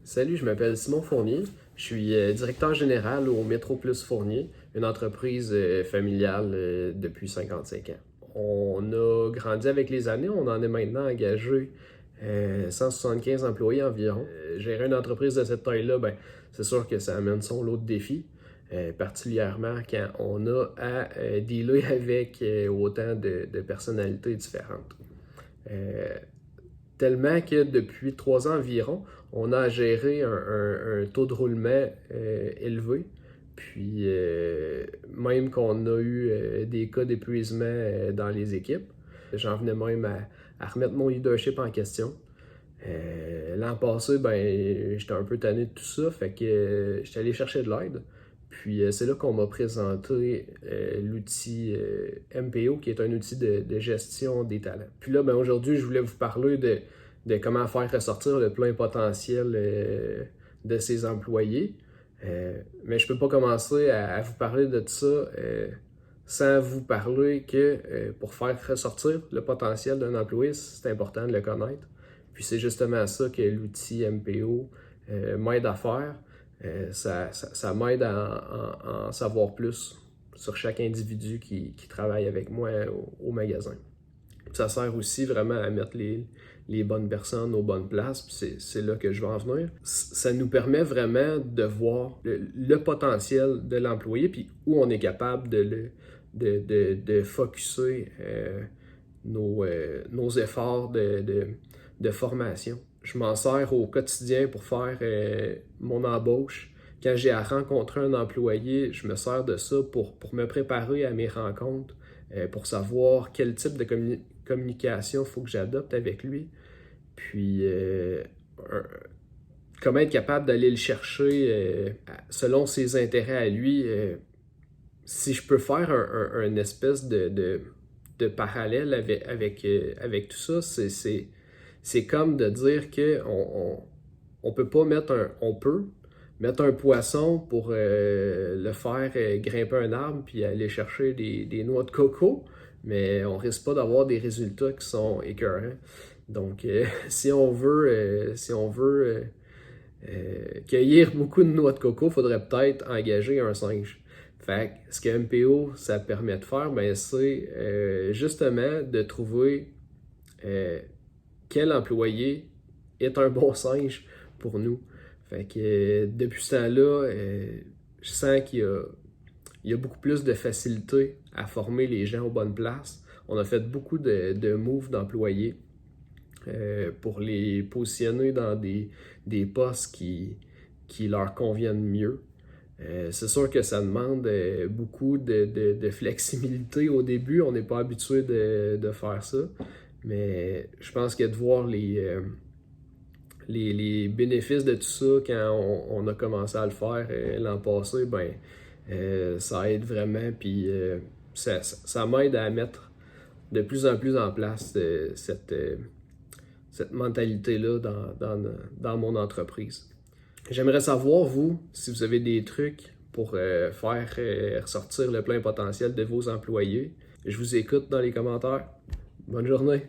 Salut, je m'appelle Simon Fournier. Je suis directeur général au Métro Plus Fournier, une entreprise familiale depuis 55 ans. On a grandi avec les années, on en est maintenant engagé 175 employés environ. Gérer une entreprise de cette taille-là, c'est sûr que ça amène son lot de défis, particulièrement quand on a à dealer avec autant de personnalités différentes. Tellement que depuis 3 ans environ, on a géré un taux de roulement élevé. Puis même qu'on a eu des cas d'épuisement dans les équipes. J'en venais même à remettre mon leadership en question. L'an passé, j'étais un peu tanné de tout ça, fait que j'étais allé chercher de l'aide. Puis c'est là qu'on m'a présenté l'outil MPO, qui est un outil de gestion des talents. Puis là, aujourd'hui, je voulais vous parler de comment faire ressortir le plein potentiel de ses employés. Mais je ne peux pas commencer à vous parler de ça sans vous parler que pour faire ressortir le potentiel d'un employé, c'est important de le connaître. Puis c'est justement ça que l'outil MPO m'aide à faire. Ça m'aide à en savoir plus sur chaque individu qui travaille avec moi au magasin. Ça sert aussi vraiment à mettre les bonnes personnes aux bonnes places, puis c'est là que je vais en venir. Ça nous permet vraiment de voir le potentiel de l'employé, puis où on est capable de focusser nos efforts de formation. Je m'en sers au quotidien pour faire mon embauche. Quand j'ai à rencontrer un employé, je me sers de ça pour me préparer à mes rencontres, pour savoir quel type de communication il faut que j'adopte avec lui. Puis, comment être capable d'aller le chercher selon ses intérêts à lui. Si je peux faire un espèce de parallèle avec tout ça, c'est comme de dire qu'on peut pas on peut mettre un poisson pour le faire grimper un arbre puis aller chercher des noix de coco, mais on risque pas d'avoir des résultats qui sont écœurants. Donc, si on veut cueillir beaucoup de noix de coco, il faudrait peut-être engager un singe. Fait que ce que MPO ça permet de faire, c'est justement de trouver quel employé est un bon singe pour nous. Fait que depuis ce temps-là, je sens qu'il y a beaucoup plus de facilité à former les gens aux bonnes places. On a fait beaucoup de moves d'employés pour les positionner dans des postes qui leur conviennent mieux. C'est sûr que ça demande beaucoup de flexibilité au début. On n'est pas habitué de faire ça. Mais je pense que de voir les bénéfices de tout ça quand on a commencé à le faire l'an passé, ça aide vraiment. Puis ça m'aide à mettre de plus en plus en place cette mentalité-là dans mon entreprise. J'aimerais savoir, vous, si vous avez des trucs pour faire ressortir le plein potentiel de vos employés. Je vous écoute dans les commentaires. Bonne journée!